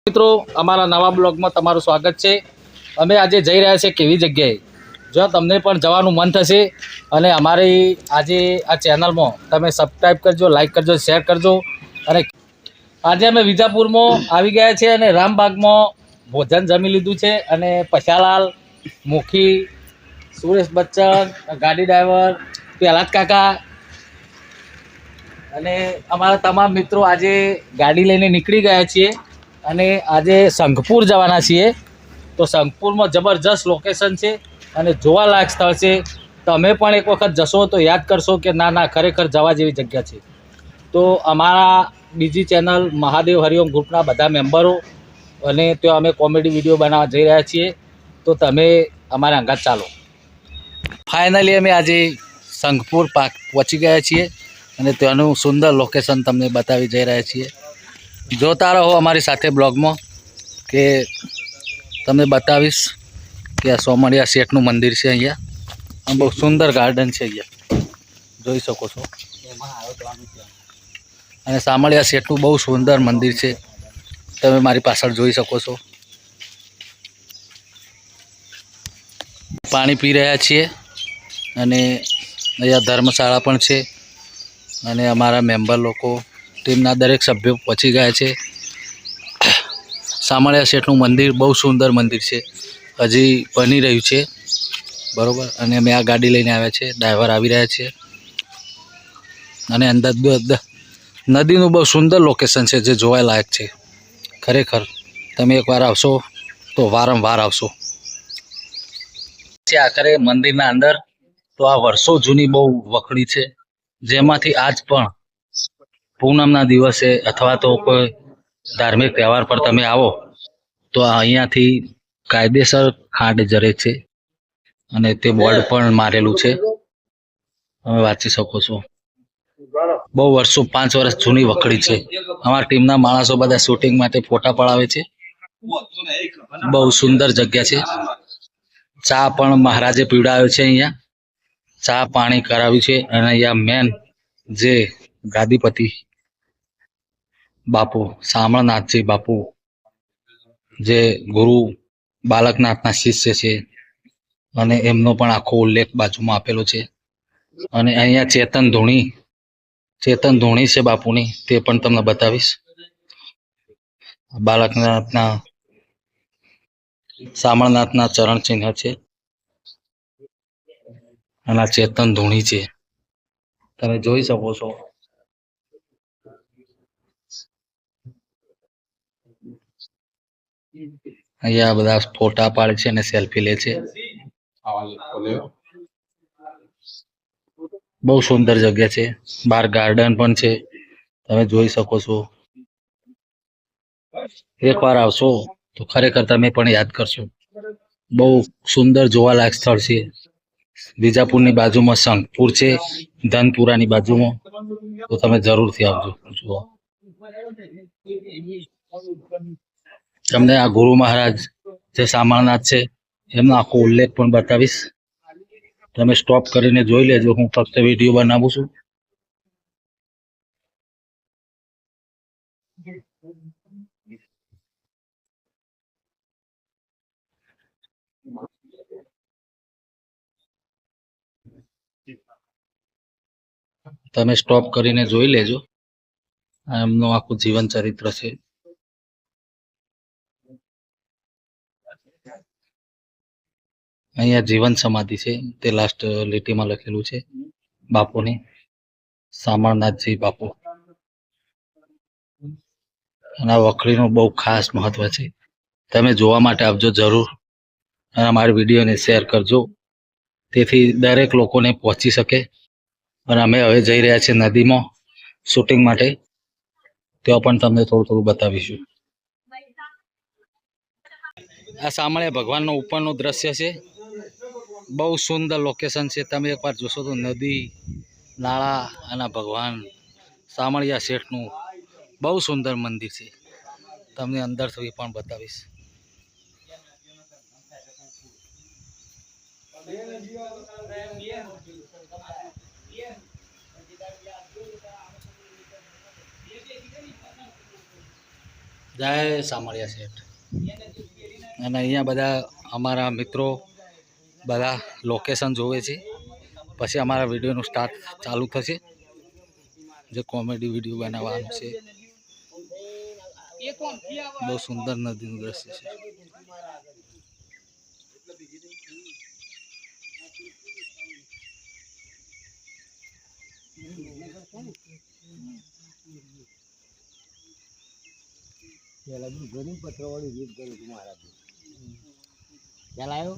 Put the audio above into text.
મિત્રો અમારા નવા બ્લોગમાં તમારું સ્વાગત છે। અમે આજે જઈ રહ્યા છીએ કેવી જગ્યાએ, જો તમને પણ જવાનું મન થશે અને અમારી આજે આ ચેનલમાં તમે સબસ્ક્રાઈબ કરજો, લાઈક કરજો, શેર કરજો। અને આજે અમે વિજાપુરમાં આવી ગયા છીએ અને રામબાગમાં ભોજન જમી લીધું છે અને પશાલાલ, મુખી, સુરેશ બચ્ચન, ગાડી ડ્રાઈવર, પ્રહલાદ કાકા અને અમારા તમામ મિત્રો આજે ગાડી લઈને નીકળી ગયા છીએ અને આજે શંખપુર જવાના છીએ। તો શંખપુરમાં જબરજસ્ત લોકેશન છે અને જોવાલાયક સ્થળ છે। તમે પણ એક વખત જશો તો યાદ કરશો કે ના ના ખરેખર જવા જેવી જગ્યા છે। તો અમારા બીજી ચેનલ મહાદેવ હરિઓમ ગ્રુપના બધા મેમ્બરો અને ત્યાં અમે કોમેડી વિડીયો બનાવવા જઈ રહ્યા છીએ। તો તમે અમારા અંગાત ચાલો। ફાઇનલી અમે આજે શંખપુર પાર્ક પહોંચી ગયા છીએ અને ત્યાંનું સુંદર લોકેશન તમને બતાવી જઈ રહ્યા છીએ। જોતા રહો અમારી સાથે બ્લોગમાં કે તમને બતાવીશ કે આ સોમણિયા શેઠનું મંદિર છે। અહીંયા બહુ સુંદર ગાર્ડન છે, અહીંયા જોઈ શકો છો। અને સામળિયા શેઠનું બહુ સુંદર મંદિર છે, તમે મારી પાછળ જોઈ શકો છો। પાણી પી રહ્યા છીએ અને અહીંયા ધર્મશાળા પણ છે અને અમારા મેમ્બર લોકો ટીમના દરેક સભ્યો પહોંચી ગયા છે। સામળિયા શેઠનું મંદિર બહુ સુંદર મંદિર છે, હજી બની રહ્યું છે બરાબર। અને અમે આ ગાડી લઈને આવ્યા છે, ડ્રાઈવર આવી રહ્યા છે અને અંદર નદીનું બહુ સુંદર લોકેશન છે જે જોવા લાયક છે। ખરેખર તમે એકવાર આવશો તો વારંવાર આવશો। આખરે મંદિરના અંદર તો આ વર્ષો જૂની બહુ વખડી છે, જેમાંથી આજ પણ પૂનમના દિવસે અથવા તો કોઈ ધાર્મિક તહેવાર પર તમે આવો તો અહીંયાથી કાયદેસર ખાંડ જરે છે અને તે બોર્ડ પણ મારેલું છે, તમે વાંચી શકો છો। બહુ વર્ષો 5 વર્ષ જૂની વખડી છે। અમારા ટીમના માણસો બધા શૂટિંગ માટે ફોટા પડાવે છે। બહુ સુંદર જગ્યા છે। ચા પણ મહારાજે પીવડાવ્યો છે, અહીંયા ચા પાણી કરાવ્યું છે અને અહીંયા મેન જે ગાદીપતિ બાપુ શામળનાથજી બાપુ જે ગુરુ બાલકનાથના શિષ્ય છે અને એમનો પણ આખો ઉલ્લેખ બાજુમાં આપેલો છે। અને અહીંયા ચેતન ધૂણી છે બાપુની, તે પણ તમને બતાવીશ। બાલકનાથના શામળનાથના ચરણ ચિહ્ન છે અને આ ચેતન ધૂણી છે, તમે જોઈ શકો છો। અહીંયા બધા ફોટા પાડે છે અને સેલ્ફી લે છે। બહુ સુંદર જગ્યા છે, બહાર ગાર્ડન પણ છે, તમે જોઈ શકો છો। એકવાર આવશો તો ખરેખર તમે પણ યાદ કરશો। બહુ સુંદર જોવાલાયક સ્થળ છે। વિજાપુરની બાજુમાં શંખપુર છે, ધનપુરાની બાજુમાં, તો તમે જરૂરથી આવજો જુઓ। તમને આ ગુરુ મહારાજ જે શામળનાથ છે એમનો આખો ઉલ્લેખ પણ બતાવીશ, તમે સ્ટોપ કરીને જોઈ લેજો। હું ફક્ત વિડીયો બનાવું છું। તમે સ્ટોપ કરીને જોઈ લેજો, એમનું આખું જીવન ચરિત્ર છે। અહીંયા જીવન સમાધિ છે, તે લાસ્ટ લીટીમાં લખેલું છે બાપુની, શામળનાથજી બાપુ। અને આ વખડીનું બહુ ખાસ મહત્વ છે, તમે જોવા માટે આવજો જરૂર અને અમારી વિડીયોને શેર કરજો, તેથી દરેક લોકોને પહોંચી શકે। અને અમે હવે જઈ રહ્યા છીએ નદીમાં શૂટિંગ માટે, ત્યાં પણ તમને થોડું થોડું બતાવીશું। આ સામળિયા ભગવાનનો ઉપરનું દ્રશ્ય છે, બહુ સુંદર લોકેશન છે। તમે એકવાર જોશો તો નદી, નાળા અને ભગવાન સામળિયા શેઠનું બહુ સુંદર મંદિર છે, તમને અંદરથી પણ બતાવીશ। જય સામળિયા શેઠ. અને અહીંયા બધા અમારા મિત્રો બધા લોકેશન જોવે છે, પછી અમારા વિડીયોનું સ્ટાર્ટ ચાલુ થશે, જે કોમેડી વિડીયો બનાવવાનું છે. બહુ સુંદર નદીનું દ્રશ્ય છે. પત્ર વાળી રીત કરું છું મારા ખ્યાલ આવ્યો.